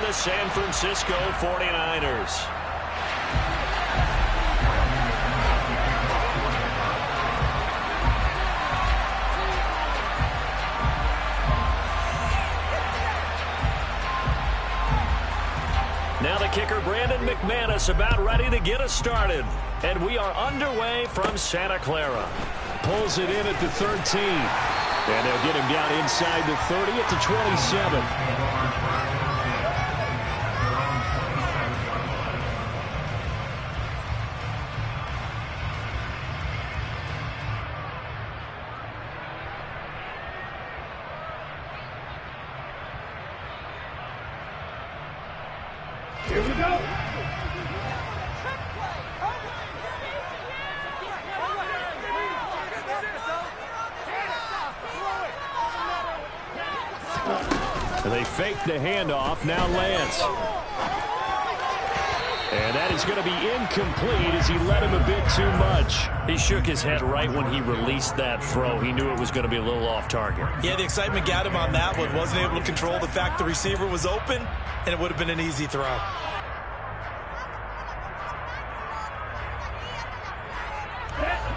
the San Francisco 49ers. Now the kicker, Brandon McManus, about ready to get us started. And we are underway from Santa Clara. Pulls it in at the 13. And they'll get him down inside the 30 at the 27. Here we go. They fake the handoff. Now Lance. And that is going to be incomplete as he led him a bit too much. He shook his head right when he released that throw. He knew it was going to be a little off target. Yeah, the excitement got him on that one. Wasn't able to control the fact the receiver was open, and it would have been an easy throw.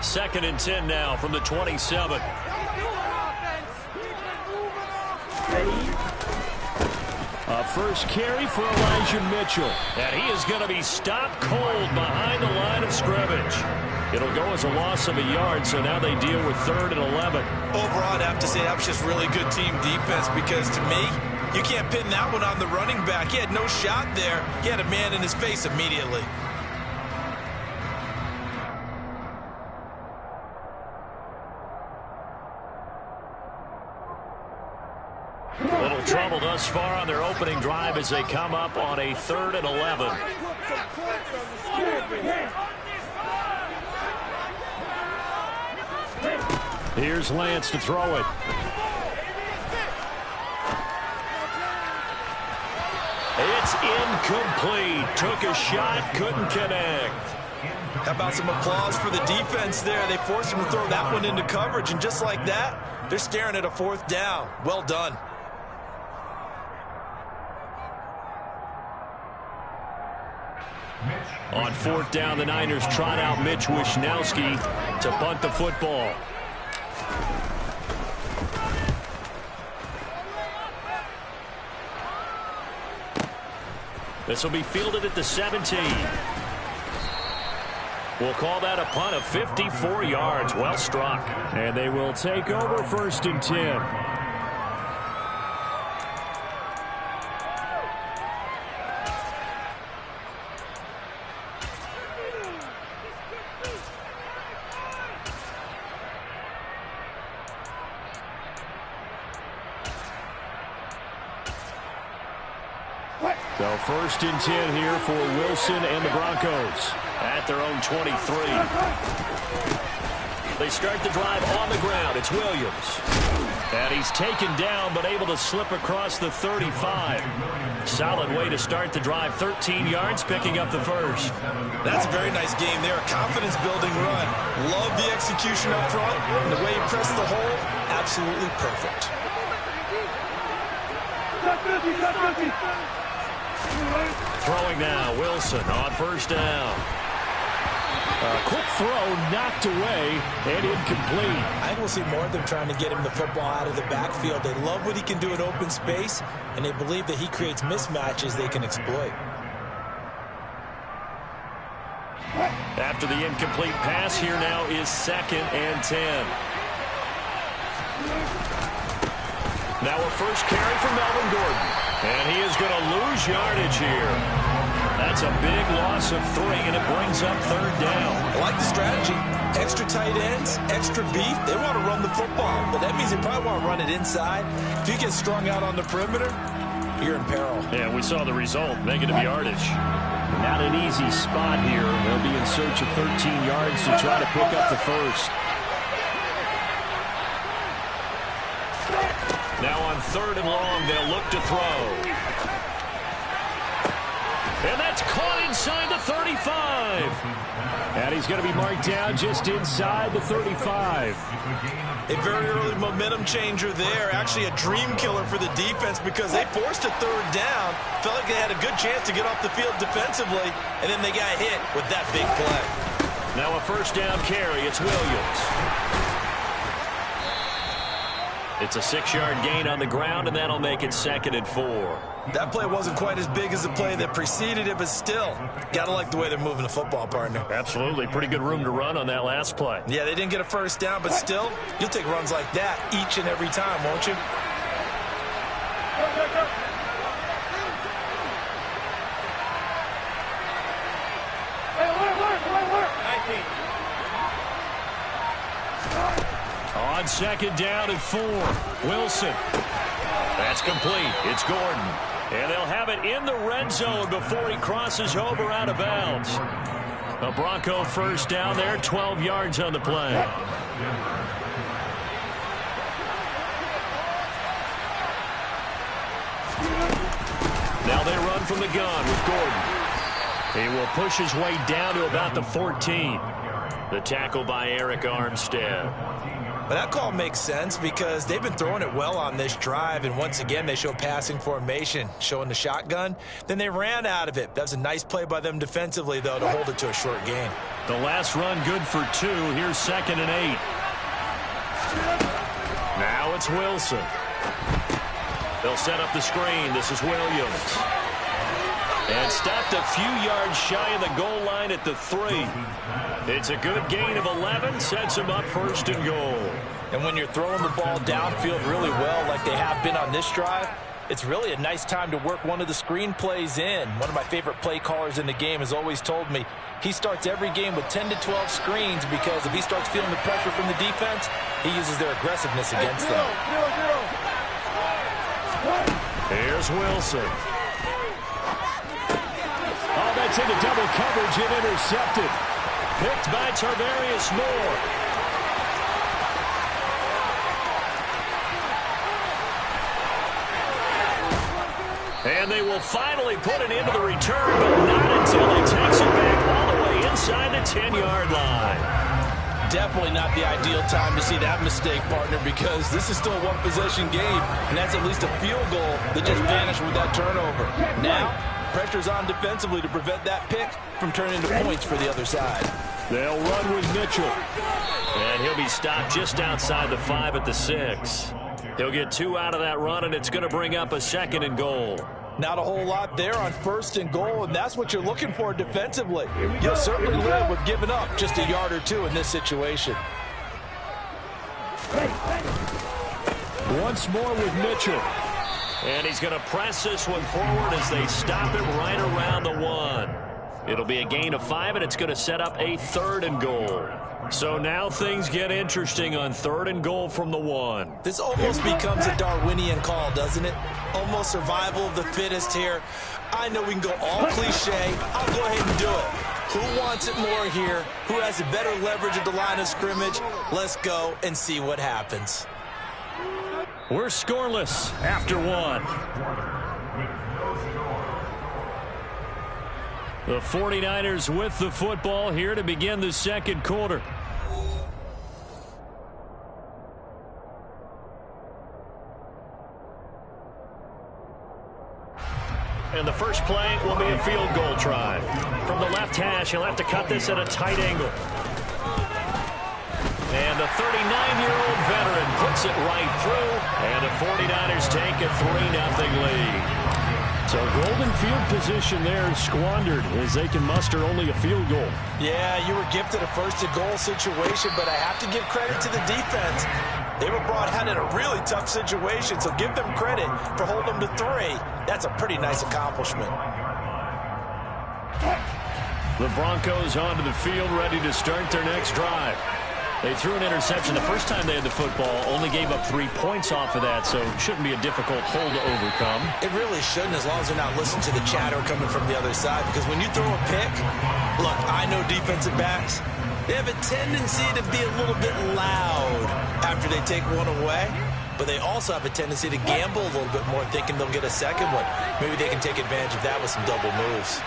Second and 10 now from the 27. A first carry for Elijah Mitchell. And he is going to be stopped cold behind the line of scrimmage. It'll go as a loss of a yard, so now they deal with 3rd and 11. Overall, I'd have to say that was just really good team defense because, to me, you can't pin that one on the running back. He had no shot there. He had a man in his face immediately. Little trouble thus far on their opening drive as they come up on a 3rd and 11. Here's Lance to throw it. It's incomplete. Took a shot, couldn't connect. How about some applause for the defense there? They forced him to throw that one into coverage, and just like that, they're staring at a 4th down. Well done. On 4th down, the Niners trot out Mitch Wishnowski to punt the football. This will be fielded at the 17. We'll call that a punt of 54 yards. Well struck. And they will take over 1st and 10. So 1st and 10 here for Wilson and the Broncos at their own 23. They start the drive on the ground. It's Williams. And he's taken down but able to slip across the 35. Solid way to start the drive. 13 yards, picking up the first. That's a very nice game there. A confidence-building run. Love the execution up front. And the way he pressed the hole, absolutely perfect. Throwing now, Wilson on 1st down. A quick throw knocked away and incomplete. I think we'll see more of them trying to get him the football out of the backfield. They love what he can do in open space, and they believe that he creates mismatches they can exploit. After the incomplete pass, here now is 2nd and 10. Now a first carry for Melvin Gordon. And he is going to lose yardage here. That's a big loss of 3, and it brings up 3rd down. I like the strategy. Extra tight ends, extra beef. They want to run the football, but that means they probably want to run it inside. If you get strung out on the perimeter, you're in peril. Yeah, we saw the result. Negative yardage. Not an easy spot here. They'll be in search of 13 yards to try to pick up the first. Now on 3rd and long, they'll look to throw. And that It's caught inside the 35. And he's going to be marked down just inside the 35. A very early momentum changer there. Actually a dream killer for the defense because they forced a third down. Felt like they had a good chance to get off the field defensively, and then they got hit with that big play. Now a first down carry. It's Williams. It's a 6-yard gain on the ground, and that'll make it 2nd and 4. That play wasn't quite as big as the play that preceded it, but still, gotta like the way they're moving the football, partner. Absolutely. Pretty good room to run on that last play. Yeah, they didn't get a first down, but still, you'll take runs like that each and every time, won't you? On 2nd down and 4. Wilson. That's complete. It's Gordon. And they'll have it in the red zone before he crosses over out of bounds. A Bronco first down there, 12 yards on the play. Now they run from the gun with Gordon. He will push his way down to about the 14. The tackle by Eric Armstead. But that call makes sense because they've been throwing it well on this drive, and once again they show passing formation, showing the shotgun. Then they ran out of it. That was a nice play by them defensively, though, to hold it to a short gain. The last run good for 2. Here's 2nd and 8. Now it's Wilson. They'll set up the screen. This is Williams. And stopped a few yards shy of the goal line at the 3. It's a good gain of 11, sets him up 1st and goal. And when you're throwing the ball downfield really well like they have been on this drive, it's really a nice time to work one of the screen plays in. One of my favorite play callers in the game has always told me he starts every game with 10 to 12 screens because if he starts feeling the pressure from the defense, he uses their aggressiveness against them. Here's Wilson. Oh, that's into double coverage and intercepted. Picked by Tarvarius Moore. And they will finally put it into the return, but not until he takes it back all the way inside the 10-yard line. Definitely not the ideal time to see that mistake, partner, because this is still a one-possession game, and that's at least a field goal that just vanished with that turnover. Now, pressure's on defensively to prevent that pick from turning into points for the other side. They'll run with Mitchell. And he'll be stopped just outside the 5 at the 6. He'll get 2 out of that run, and it's going to bring up a 2nd and goal. Not a whole lot there on 1st and goal, and that's what you're looking for defensively. You'll certainly live with giving up just a yard or 2 in this situation. Once more with Mitchell. And he's going to press this one forward as they stop him right around the 1. It'll be a gain of 5, and it's going to set up a 3rd and goal. So now things get interesting on 3rd and goal from the 1. This almost becomes a Darwinian call, doesn't it? Almost survival of the fittest here. I know we can go all cliche. I'll go ahead and do it. Who wants it more here? Who has a better leverage at the line of scrimmage? Let's go and see what happens. We're scoreless after 1. The 49ers with the football here to begin the 2nd quarter. And the first play will be a field goal try. From the left hash, he'll have to cut this at a tight angle. And the 39-year-old veteran puts it right through, and the 49ers take a 3-0 lead. So golden field position there squandered as they can muster only a field goal. Yeah, you were gifted a 1st and goal situation, but I have to give credit to the defense. They were brought out in a really tough situation, so give them credit for holding them to 3. That's a pretty nice accomplishment. The Broncos onto the field, ready to start their next drive. They threw an interception the first time they had the football, only gave up 3 points off of that, so it shouldn't be a difficult hole to overcome. It really shouldn't, as long as they're not listening to the chatter coming from the other side, because when you throw a pick, look, I know defensive backs, they have a tendency to be a little bit loud after they take one away. but they also have a tendency to gamble a little bit more, thinking they'll get a second one. Maybe they can take advantage of that with some double moves.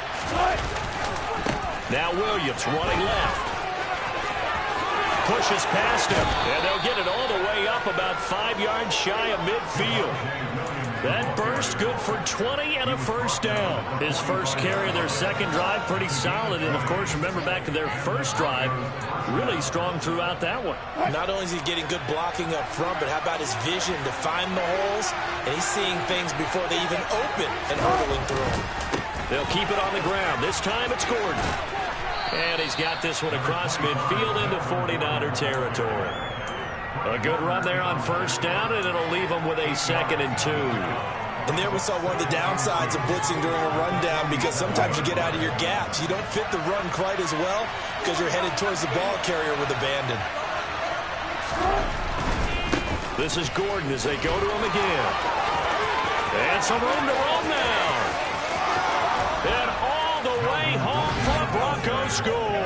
Now Williams running left. Pushes past him, and they'll get it all the way up about 5 yards shy of midfield. That burst good for 20 and a first down. His first carry of their second drive, pretty solid. And, of course, remember back to their first drive, really strong throughout that one. Not only is he getting good blocking up front, but how about his vision to find the holes? And he's seeing things before they even open and hurdling through them. They'll keep it on the ground. This time it's Gordon. And he's got this one across midfield into 49er territory. A good run there on first down, and it'll leave them with a 2nd and 2. And there we saw one of the downsides of blitzing during a rundown, because sometimes you get out of your gaps. You don't fit the run quite as well because you're headed towards the ball carrier with abandon. This is Gordon as they go to him again. And some room to roam now. And all the way home for a Broncos score.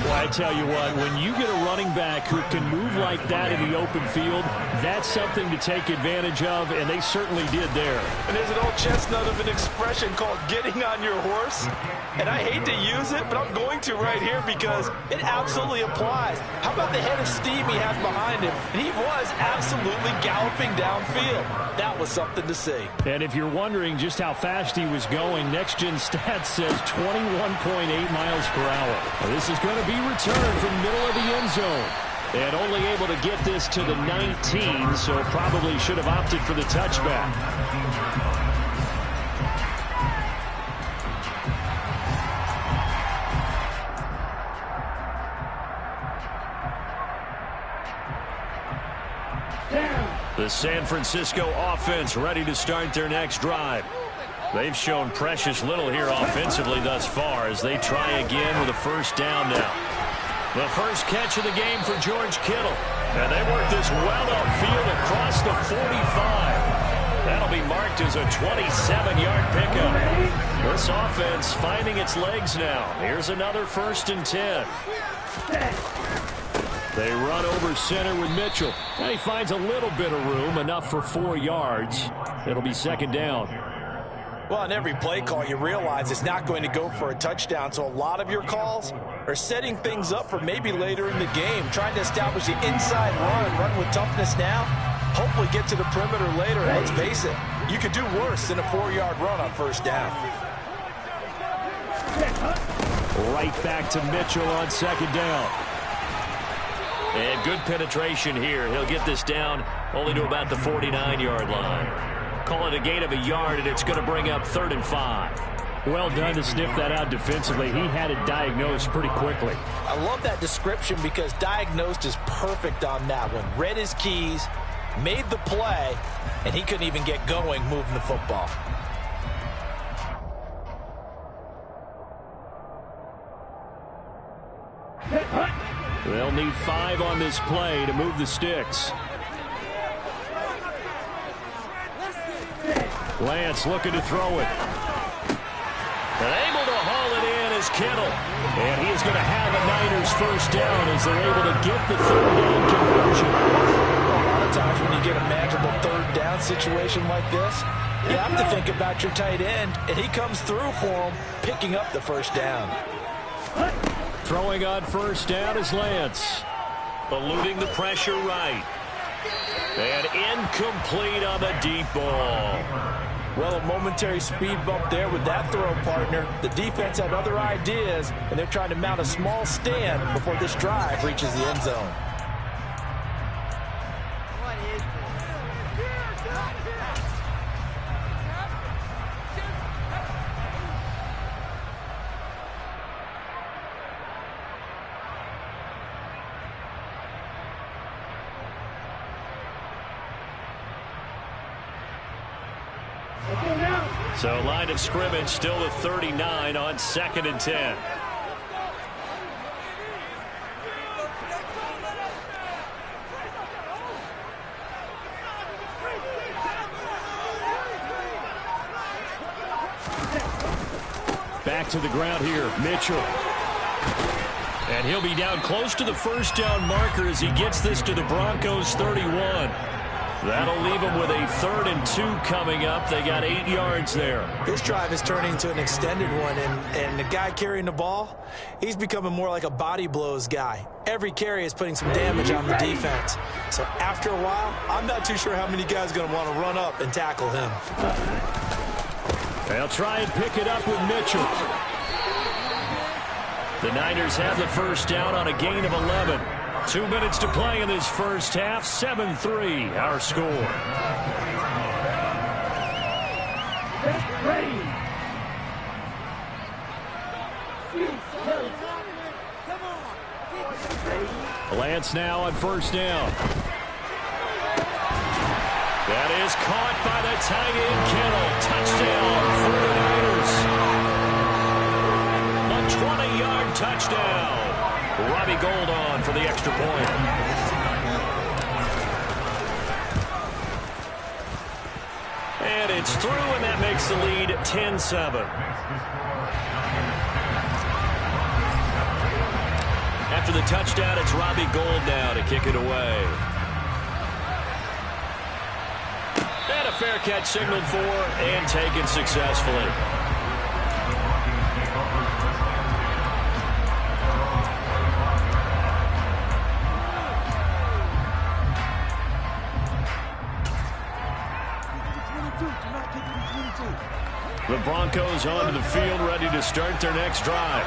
Well, I tell you what, when you get a running back who can move like that in the open field, that's something to take advantage of, and they certainly did there. And there's an old chestnut of an expression called getting on your horse. And I hate to use it, but I'm going to right here because it absolutely applies. How about the head of steam he has behind him? And he was absolutely galloping downfield. That was something to see. And if you're wondering just how fast he was going, Next Gen Stats says 21.8 miles per hour. Now, this is going to be returned from middle of the end zone. And only able to get this to the 19, so probably should have opted for the touchback. The San Francisco offense ready to start their next drive. They've shown precious little here offensively thus far as they try again with a first down now. The first catch of the game for George Kittle. And they work this well upfield across the 45. That'll be marked as a 27-yard pickup. This offense finding its legs now. Here's another 1st and 10. They run over center with Mitchell. And he finds a little bit of room, enough for 4 yards. It'll be 2nd down. Well, on every play call, you realize it's not going to go for a touchdown, so a lot of your calls are setting things up for maybe later in the game, trying to establish the inside run with toughness now, hopefully get to the perimeter later. And let's face it, you could do worse than a 4-yard run on first down. Right back to Mitchell on 2nd down. And good penetration here. He'll get this down only to about the 49-yard line. Call it a gain of a yard, and it's going to bring up 3rd and 5. Well done to sniff that out defensively. He had it diagnosed pretty quickly. I love that description because diagnosed is perfect on that one. Read his keys, made the play, and he couldn't even get going moving the football. They'll need 5 on this play to move the sticks. Lance looking to throw it. And able to haul it in is Kittle. And he is going to have a Niners first down as they're able to get the 3rd down conversion. A lot of times when you get a manageable 3rd down situation like this, you have to think about your tight end, and he comes through for him, picking up the first down. Throwing on first down is Lance. Eluding the pressure right. And incomplete on the deep ball. Well, a momentary speed bump there with that throw, partner. The defense had other ideas, and they're trying to mount a small stand before this drive reaches the end zone. So line of scrimmage still at 39 on 2nd and 10. Back to the ground here, Mitchell. And he'll be down close to the first down marker as he gets this to the Broncos 31. That'll leave them with a 3rd and 2 coming up. They got 8 yards there. This drive is turning into an extended one, and the guy carrying the ball, he's becoming more like a body blows guy. Every carry is putting some damage on the defense. So after a while, I'm not too sure how many guys are going to want to run up and tackle him. They'll try and pick it up with Mitchell. The Niners have the first down on a gain of 11. 2 minutes to play in this first half. 7-3 our score. Lance now on first down. That is caught by the tight end Kittle. Touchdown for the Niners. A 20-yard touchdown. Robbie Gould on for the extra point. And it's through, and that makes the lead 10-7. After the touchdown, it's Robbie Gould now to kick it away. And a fair catch signaled for and taken successfully. The Broncos onto the field, ready to start their next drive.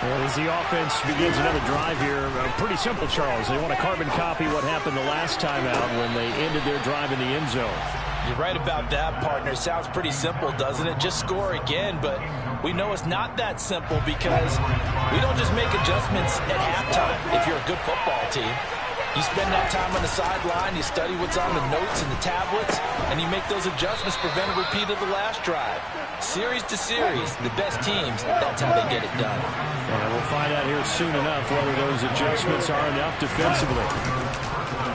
Well, as the offense begins another drive here, pretty simple, Charles. They want to carbon copy what happened the last time out when they ended their drive in the end zone. You're right about that, partner. Sounds pretty simple, doesn't it? Just score again, but we know it's not that simple because we don't just make adjustments at halftime if you're a good football team. You spend that time on the sideline, you study what's on the notes and the tablets, and you make those adjustments to prevent a repeat of the last drive. Series to series, the best teams, that's how they get it done. And we'll find out here soon enough whether those adjustments are enough defensively.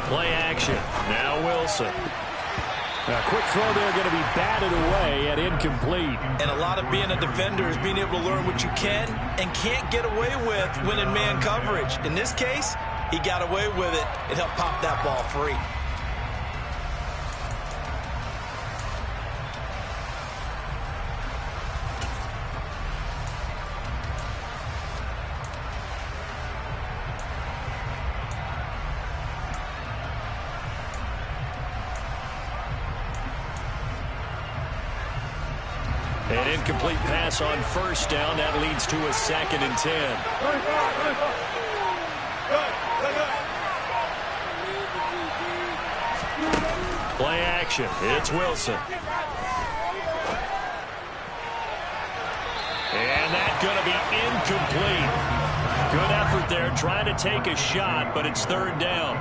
Play action. Now Wilson. A quick throw there going to be batted away and incomplete. And a lot of being a defender is being able to learn what you can and can't get away with when in man coverage. In this case, he got away with it. It helped pop that ball free. An incomplete pass on first down. That leads to a 2nd and 10. Play action. It's Wilson. And that's going to be incomplete. Good effort there, trying to take a shot, but it's 3rd down.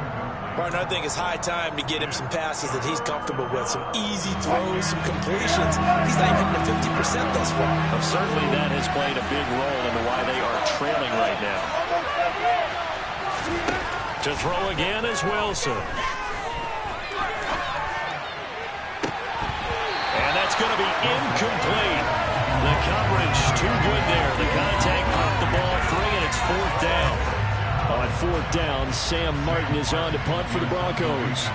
Partner, I think it's high time to get him some passes that he's comfortable with. Some easy throws, some completions. He's not even at 50% thus far. Well, certainly that has played a big role into why they are trailing right now. To throw again is Wilson. And that's going to be incomplete. The coverage too good there. The contact popped the ball free, and it's 4th down. On 4th down, Sam Martin is on to punt for the Broncos.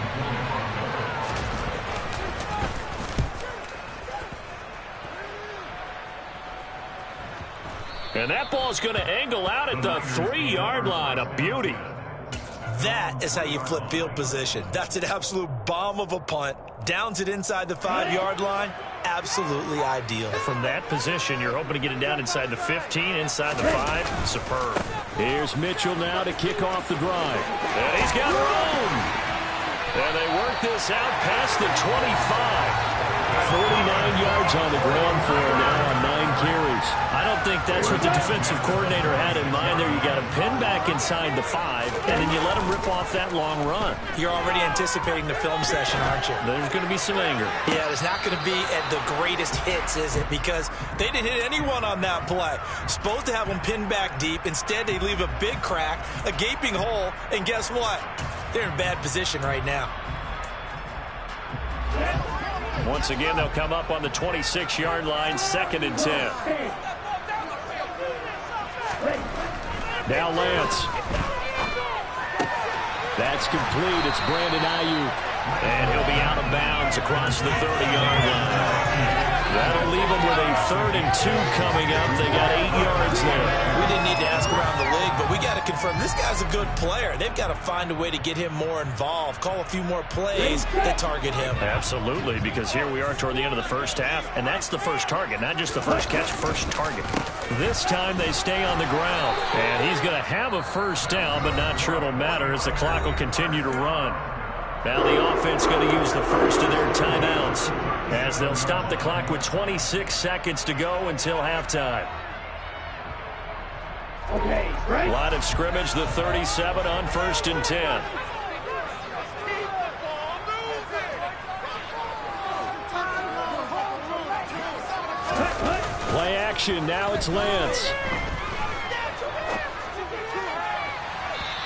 And that ball's going to angle out at the 3-yard line. A beauty. That is how you flip field position. That's an absolute bomb of a punt. Downs it inside the 5-yard line. Absolutely ideal. From that position, you're hoping to get it down inside the 15, inside the 5. Superb. Here's Mitchell now to kick off the drive. And he's got room. And they work this out past the 25. 49 yards on the ground for him now on 9 carries. I don't think that's what the defensive coordinator had in mind there. You got him pinned back inside the 5, and then you let him rip off that long run. You're already anticipating the film session, aren't you? There's going to be some anger. Yeah, there's not going to be at the greatest hits, is it? Because they didn't hit anyone on that play. Supposed to have them pinned back deep. Instead, they leave a big crack, a gaping hole, and guess what? They're in bad position right now. Once again, they'll come up on the 26-yard line, 2nd and 10. Now Lance. That that's complete. It's Brandon Ayuk. And he'll be out of bounds across the 30-yard line. That'll leave them with a 3rd and 2 coming up. They got 8 yards there. We didn't need to ask around the league, but we got to confirm this guy's a good player. They've got to find a way to get him more involved, call a few more plays that target him. Absolutely, because here we are toward the end of the first half, and that's the first target, not just the first catch, first target. This time they stay on the ground, and he's going to have a first down, but not sure it'll matter as the clock will continue to run. Now the offense going to use the first of their timeouts as they'll stop the clock with 26 seconds to go until halftime. Okay, right. Line of scrimmage, the 37 on 1st and 10. Play action. Now it's Lance.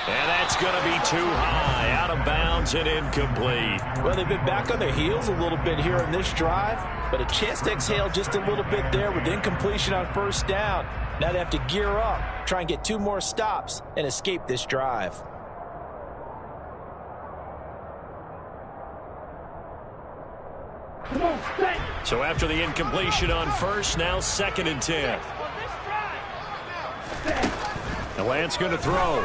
And that's going to be too high, out of bounds and incomplete. Well, they've been back on their heels a little bit here on this drive, but a chance to exhale just a little bit there with incompletion on 1st down. Now they have to gear up, try and get 2 more stops, and escape this drive. So after the incompletion on 1st, now 2nd and 10. And Lance going to throw.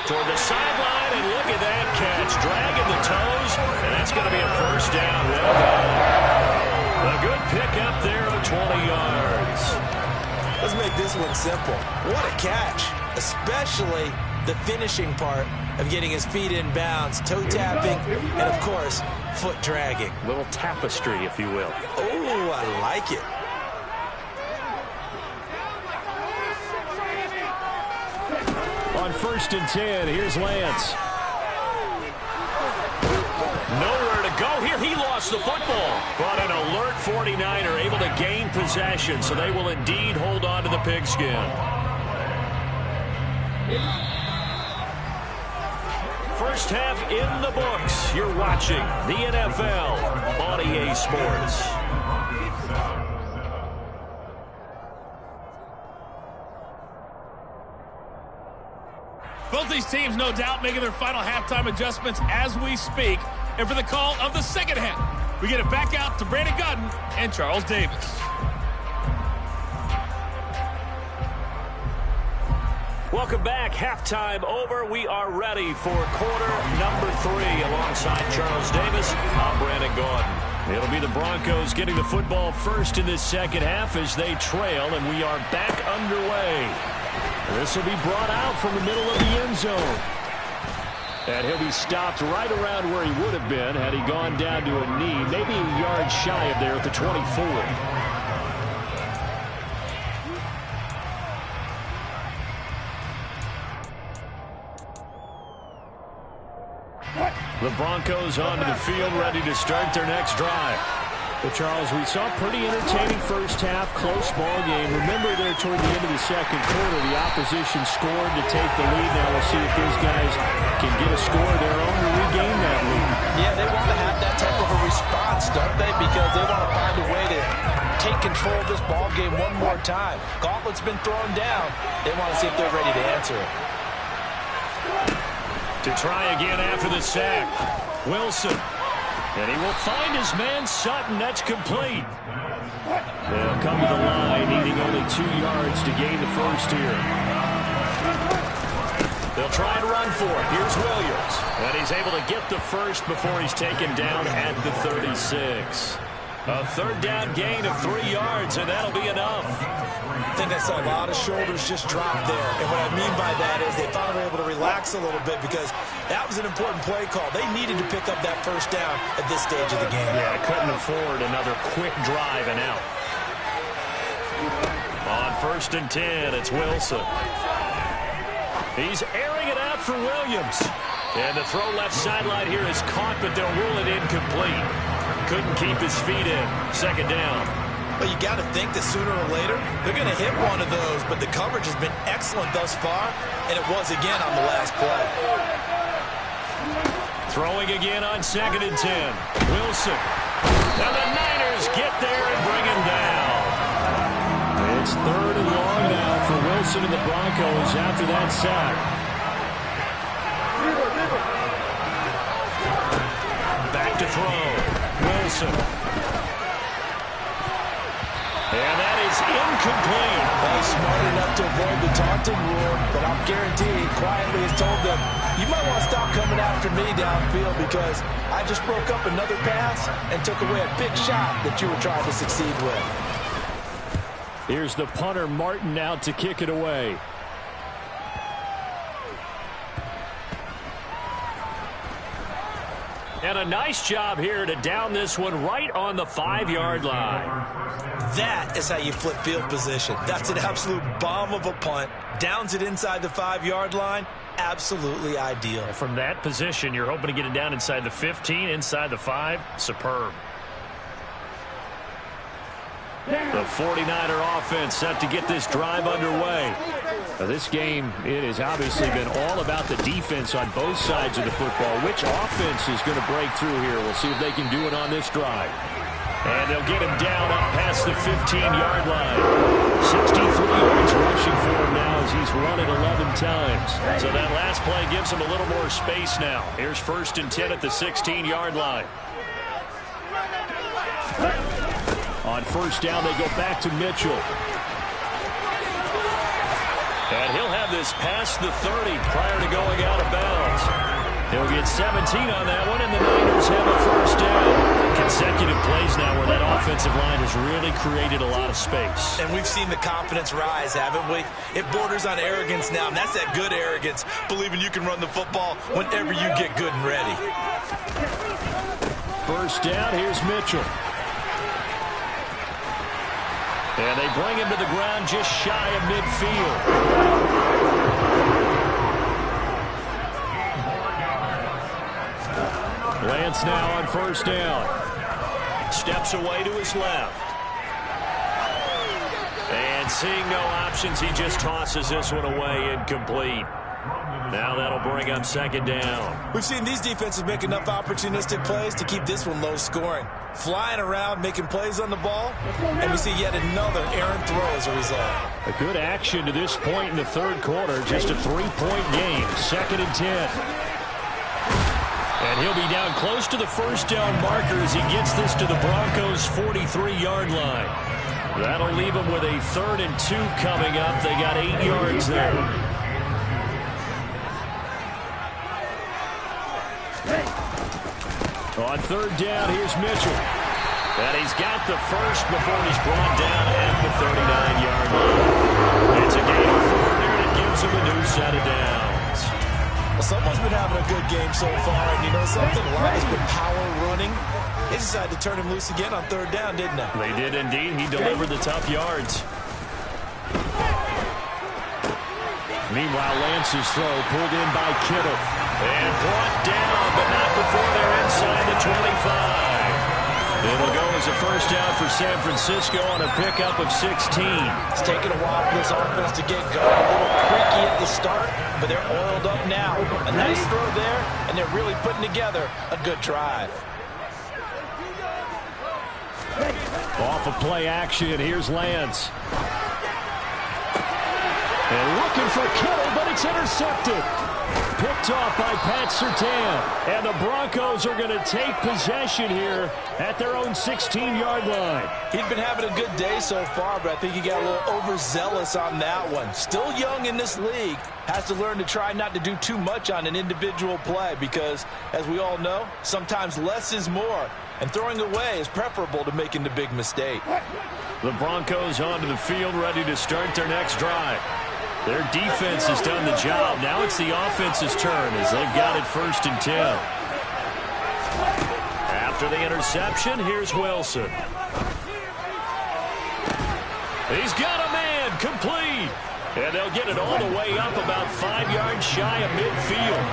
Toward the sideline, and look at that catch. Dragging the toes, and that's going to be a first down. Well done. A good pick up there of 20 yards. Let's make this one simple. What a catch, especially the finishing part of getting his feet in bounds, toe tapping, and, of course, foot dragging. Little tapestry, if you will. Oh, I like it. On 1st and 10, here's Lance. Nowhere to go here. He lost the football. But an alert 49er able to gain possession, so they will indeed hold on to the pigskin. First half in the books. You're watching the NFL on EA Sports. Both these teams, no doubt, making their final halftime adjustments as we speak. And for the call of the second half, we get it back out to Brandon Gaudin and Charles Davis. Welcome back. Halftime over. We are ready for quarter number 3. Alongside Charles Davis, I'm Brandon Gaudin. It'll be the Broncos getting the football first in this second half as they trail, and we are back underway. This will be brought out from the middle of the end zone. And he'll be stopped right around where he would have been had he gone down to a knee, maybe a yard shy of there at the 24. The Broncos onto the field, ready to start their next drive. Well, Charles, we saw a pretty entertaining first half, close ball game. Remember there toward the end of the second quarter, the opposition scored to take the lead. Now we'll see if these guys can get a score of their own to regain that lead. Yeah, they want to have that type of a response, don't they? Because they want to find a way to take control of this ball game one more time. Gauntlet's been thrown down. They want to see if they're ready to answer it. To try again after the sack, Wilson. And he will find his man Sutton. That's complete. They'll come to the line, needing only 2 yards to gain the first here. They'll try and run for it. Here's Williams. And he's able to get the first before he's taken down at the 36. A 3rd down gain of 3 yards, and that'll be enough. I think I saw a lot of shoulders just drop there. And what I mean by that is they finally were able to relax a little bit because that was an important play call. They needed to pick up that first down at this stage of the game. Yeah, couldn't afford another quick drive and out. On 1st and 10, it's Wilson. He's airing it out for Williams. And the throw left sideline here is caught, but they'll rule it incomplete. Couldn't keep his feet in. 2nd down. Well, you got to think that sooner or later they're going to hit one of those, but the coverage has been excellent thus far, and it was again on the last play. Throwing again on 2nd and 10. Wilson. Now the Niners get there and bring him down. It's 3rd and long now for Wilson and the Broncos after that sack. Back to throw. Wilson. And that is incomplete. Well, he's smart enough to avoid the taunting rule, but I'm guaranteed quietly has told them, you might want to stop coming after me downfield because I just broke up another pass and took away a big shot that you were trying to succeed with. Here's the punter, Martin, out to kick it away. And a nice job here to down this one right on the 5-yard line. That is how you flip field position. That's an absolute bomb of a punt. Downs it inside the 5-yard line. Absolutely ideal. From that position, you're hoping to get it down inside the 15, inside the 5. Superb. The 49er offense set to get this drive underway. Now this game, it has obviously been all about the defense on both sides of the football. Which offense is going to break through here? We'll see if they can do it on this drive. And they'll get him down up past the 15-yard line. 63 yards rushing for him now as he's run it 11 times. So that last play gives him a little more space now. Here's 1st and 10 at the 16-yard line. On 1st down, they go back to Mitchell. And he'll have this past the 30 prior to going out of bounds. He'll get 17 on that one, and the Niners have a 1st down. Consecutive plays now where that offensive line has really created a lot of space. And we've seen the confidence rise, haven't we? It borders on arrogance now, and that's that good arrogance, believing you can run the football whenever you get good and ready. 1st down, here's Mitchell. And they bring him to the ground just shy of midfield. Lance now on 1st down. Steps away to his left. And seeing no options, he just tosses this one away, incomplete. Now that'll bring up 2nd down. We've seen these defenses make enough opportunistic plays to keep this one low scoring. Flying around, making plays on the ball, and we see yet another errant throw as a result. A good action to this point in the 3rd quarter. Just a 3-point game. 2nd and 10. And he'll be down close to the 1st down marker as he gets this to the Broncos' 43-yard line. That'll leave him with a 3rd and 2 coming up. They got 8 yards there. On 3rd down, here's Mitchell. And he's got the 1st before he's brought down at the 39-yard line. It's a gain of 4 there, and it gives him a new set of downs. Well, someone's been having a good game so far, and you know something? A lot has been power running. They decided to turn him loose again on 3rd down, didn't they? They did indeed. He delivered the tough yards. Meanwhile, Lance's throw pulled in by Kittle. And brought down, but not before they're inside the 25. It'll go as a 1st down for San Francisco on a pickup of 16. It's taken a while for this offense to get going. A little creaky at the start, but they're oiled up now. A nice throw there, and they're really putting together a good drive. Off of play action, here's Lance. And looking for Kittle, but it's intercepted. Picked off by Pat Surtain. And the Broncos are going to take possession here at their own 16-yard line. He'd been having a good day so far, but I think he got a little overzealous on that one. Still young in this league. Has to learn to try not to do too much on an individual play because, as we all know, sometimes less is more. And throwing away is preferable to making the big mistake. The Broncos onto the field, ready to start their next drive. Their defense has done the job. Now it's the offense's turn as they've got it 1st and 10. After the interception, here's Wilson. He's got a man, complete. And they'll get it all the way up about 5 yards shy of midfield.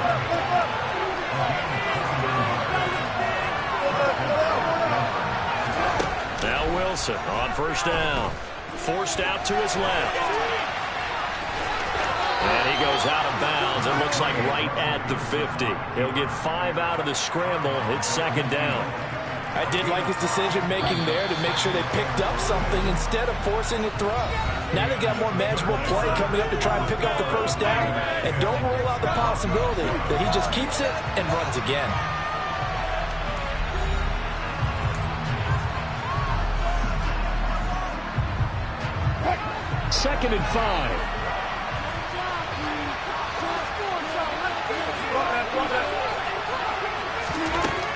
Now Wilson on 1st down. Forced out to his left. And he goes out of bounds. It looks like right at the 50. He'll get 5 out of the scramble. It's 2nd down. I did like his decision-making there to make sure they picked up something instead of forcing a throw. Now they've got more manageable play coming up to try and pick up the first down. And don't rule out the possibility that he just keeps it and runs again. Second and 5.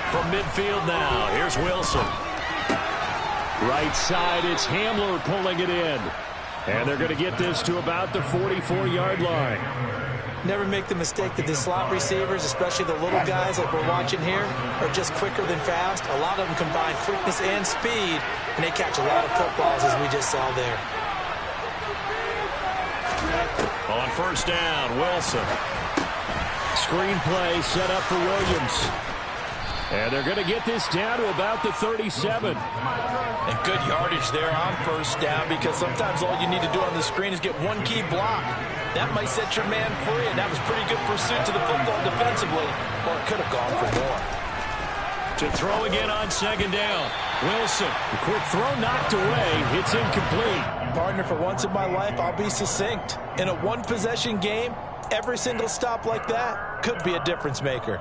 From midfield now, here's Wilson. Right side, it's Hamler pulling it in. And they're going to get this to about the 44-yard line. Never make the mistake that the slot receivers, especially the little guys like we're watching here, are just quicker than fast. A lot of them combine quickness and speed, and they catch a lot of footballs, as we just saw there. On first down, Wilson. Screenplay set up for Williams. And they're going to get this down to about the 37. And good yardage there on first down, because sometimes all you need to do on the screen is get one key block. That might set your man free, and that was pretty good pursuit to the football defensively, or it could have gone for more. To throw again on second down, Wilson. The quick throw knocked away. It's incomplete. Partner, for once in my life, I'll be succinct. In a one-possession game, every single stop like that could be a difference maker.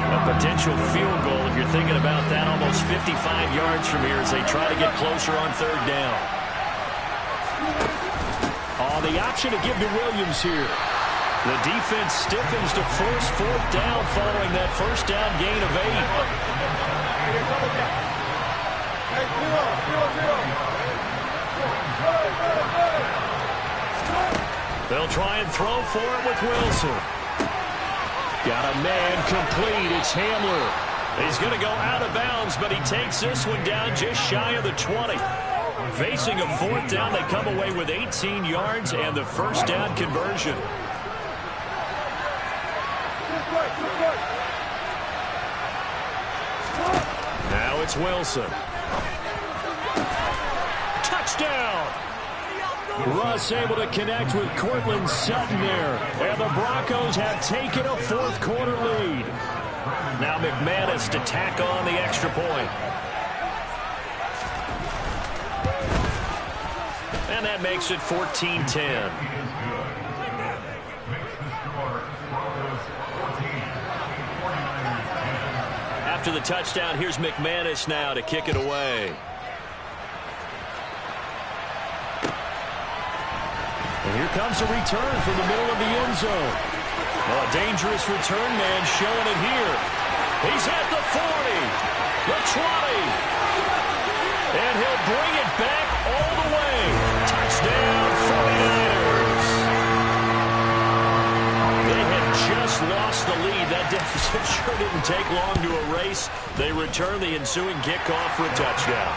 A potential field goal, if you're thinking about that, almost 55 yards from here as they try to get closer on third down. Oh, the option to give to Williams here. The defense stiffens to force fourth down following that first down gain of 8. They'll try and throw for it with Wilson. Got a man complete. It's Hamler. He's going to go out of bounds, but he takes this one down just shy of the 20. Facing a fourth down, they come away with 18 yards and the first down conversion. Now it's Wilson. Touchdown! Russ able to connect with Cortland Sutton there. And the Broncos have taken a fourth quarter lead. Now McManus to tack on the extra point. And that makes it 14-10. After the touchdown, here's McManus now to kick it away. And here comes a return from the middle of the end zone. Well, a dangerous return man showing it here. He's at the 40, the 20, and he'll bring it back all the way. Touchdown, 49ers. They had just lost the lead. That deficit sure didn't take long to erase. They return the ensuing kickoff for a touchdown.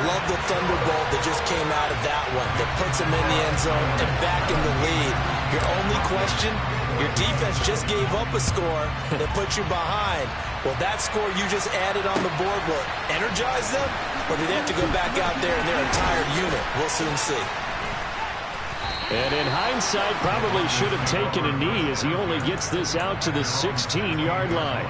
Love the thunderbolt that just came out of that one, that puts them in the end zone and back in the lead. Your only question, your defense just gave up a score that put you behind. Well, that score you just added on the board will energize them, or do they have to go back out there and their entire unit? We'll soon see. And in hindsight, probably should have taken a knee as he only gets this out to the 16-yard line.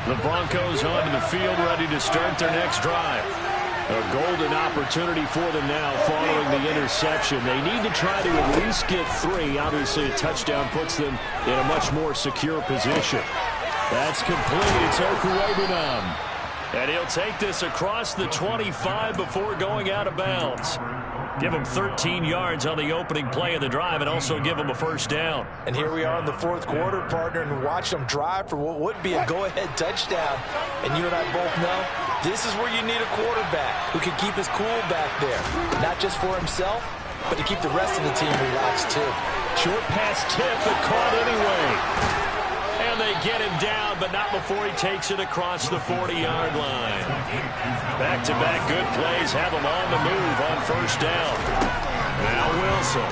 The Broncos onto the field, ready to start their next drive. A golden opportunity for them now following the interception. They need to try to at least get 3. Obviously, a touchdown puts them in a much more secure position. That's complete. It's Okuwebunam. And he'll take this across the 25 before going out of bounds. Give him 13 yards on the opening play of the drive and also give him a first down. And here we are in the fourth quarter, partner, and watch them drive for what would be a go-ahead touchdown. And you and I both know this is where you need a quarterback who can keep his cool back there. Not just for himself, but to keep the rest of the team relaxed too. Short pass tip, but caught anyway. And they get him down, but not before he takes it across the 40-yard line. Back-to-back good plays have him on the move on first down. Now Wilson.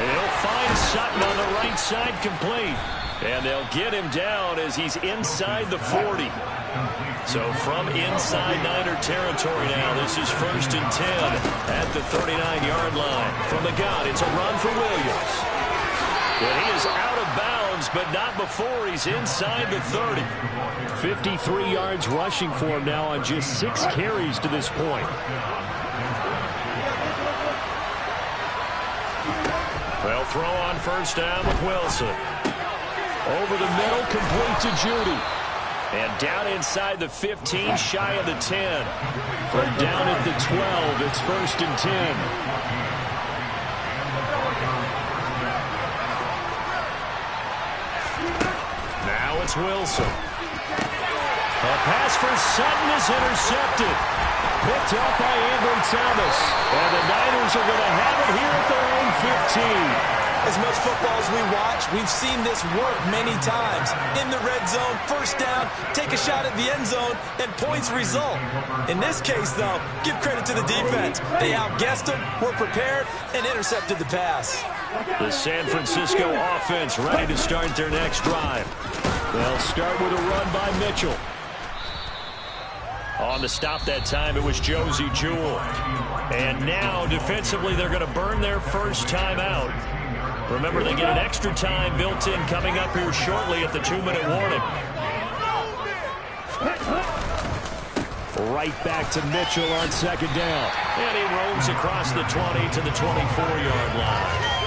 He'll find Sutton on the right side complete. And they'll get him down as he's inside the 40. So from inside Niner territory now, this is 1st and 10 at the 39-yard line. From the gun, it's a run for Williams. And he is out of bounds, but not before he's inside the 30. 53 yards rushing for him now on just 6 carries to this point. They'll throw on 1st down with Wilson. Over the middle, complete to Judy. And down inside the 15, shy of the 10. From down at the 12, it's 1st and 10. Now it's Wilson. A pass for Sutton is intercepted. Picked up by Ambry Thomas. And the Niners are going to have it here at their own 15. As much football as we watch, we've seen this work many times. In the red zone, 1st down, take a shot at the end zone, and points result. In this case, though, give credit to the defense. They outguessed them, were prepared, and intercepted the pass. The San Francisco offense ready to start their next drive. They'll start with a run by Mitchell. On the stop that time, it was Josie Jewell. And now, defensively, they're going to burn their first time out. Remember, they get an extra time built in coming up here shortly at the 2-minute warning. Right back to Mitchell on 2nd down. And he roams across the 20 to the 24-yard line.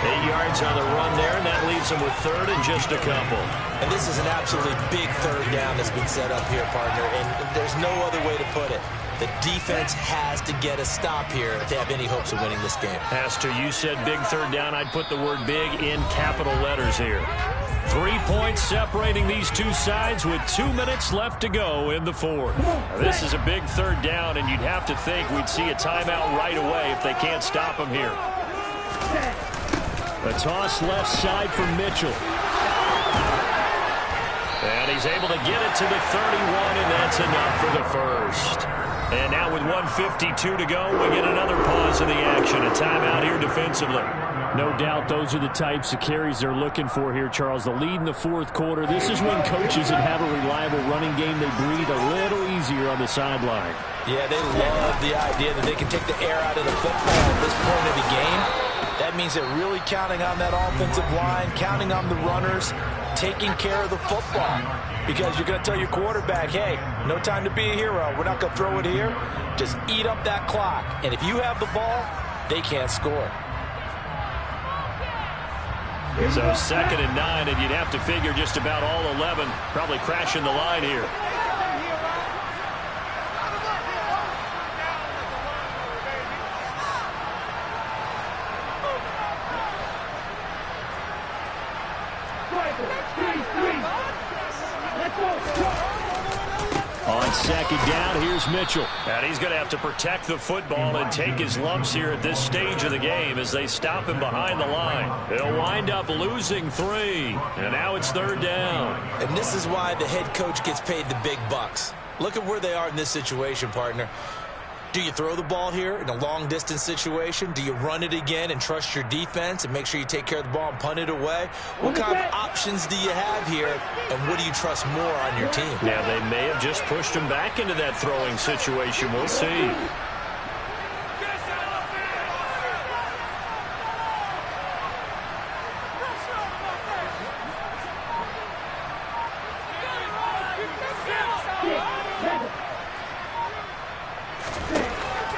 8 yards on the run there, and that leaves them with 3rd and just a couple. And this is an absolutely big 3rd down that's been set up here, partner, and there's no other way to put it. The defense has to get a stop here if they have any hopes of winning this game. Pastor, you said big 3rd down. I'd put the word big in capital letters here. 3 points separating these two sides with 2 minutes left to go in the 4th. This is a big 3rd down, and you'd have to think we'd see a timeout right away if they can't stop them here. A toss left side for Mitchell. And he's able to get it to the 31, and that's enough for the first. And now with 1:52 to go, we get another pause in the action. A timeout here defensively. No doubt those are the types of carries they're looking for here, Charles. The lead in the 4th quarter. This is when coaches that have a reliable running game, they breathe a little easier on the sideline. Yeah, they love the idea that they can take the air out of the football at this point of the game. That means they're really counting on that offensive line, counting on the runners, taking care of the football. Because you're going to tell your quarterback, hey, no time to be a hero. We're not going to throw it here. Just eat up that clock. And if you have the ball, they can't score. So 2nd and 9, and you'd have to figure just about all 11 probably crashing the line here. On 2nd down, here's Mitchell. And he's going to have to protect the football and take his lumps here at this stage of the game as they stop him behind the line. They'll wind up losing 3. And now it's 3rd down. And this is why the head coach gets paid the big bucks. Look at where they are in this situation, partner. Do you throw the ball here in a long-distance situation? Do you run it again and trust your defense and make sure you take care of the ball and punt it away? What kind of options do you have here, and what do you trust more on your team? Yeah, they may have just pushed him back into that throwing situation. We'll see.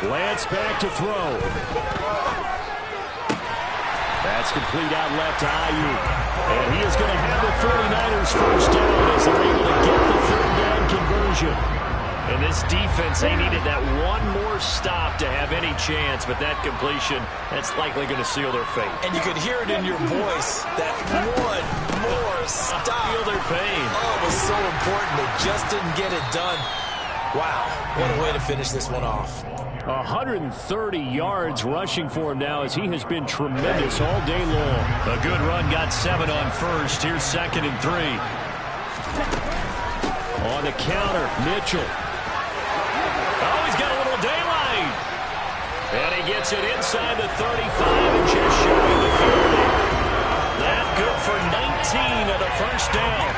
Lance back to throw. That's complete out left to Ayuk. And he is going to have the 49ers first down as they're able to get the 3rd down conversion. And this defense, they needed that one more stop to have any chance, but that completion, that's likely going to seal their fate. And you could hear it in your voice, that one more stop. I feel their pain. Oh, it was so important. They just didn't get it done. Wow, what a way to finish this one off. 130 yards rushing for him now as he has been tremendous all day long. A good run, got 7 on first. Here's 2nd and 3. On the counter, Mitchell. Oh, he's got a little daylight. And he gets it inside the 35 and just showing the 30. That good for 19 of the first down.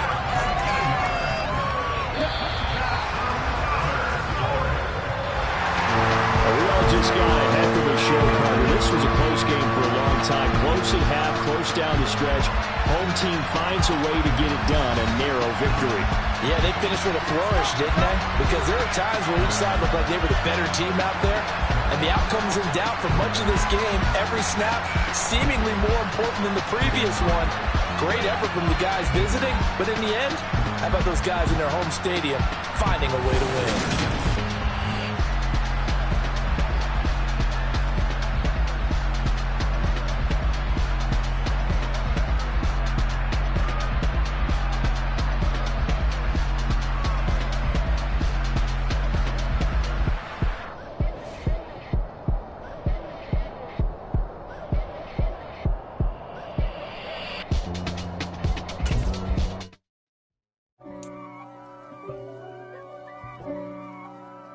Well, just got a heck of a show, partner. This was a close game for a long time. Close at half, close down the stretch. Home team finds a way to get it done. A narrow victory. Yeah, they finished with a flourish, didn't they? Because there are times where each side looked like they were the better team out there. And the outcome's in doubt for much of this game. Every snap seemingly more important than the previous one. Great effort from the guys visiting. But in the end, how about those guys in their home stadium finding a way to win?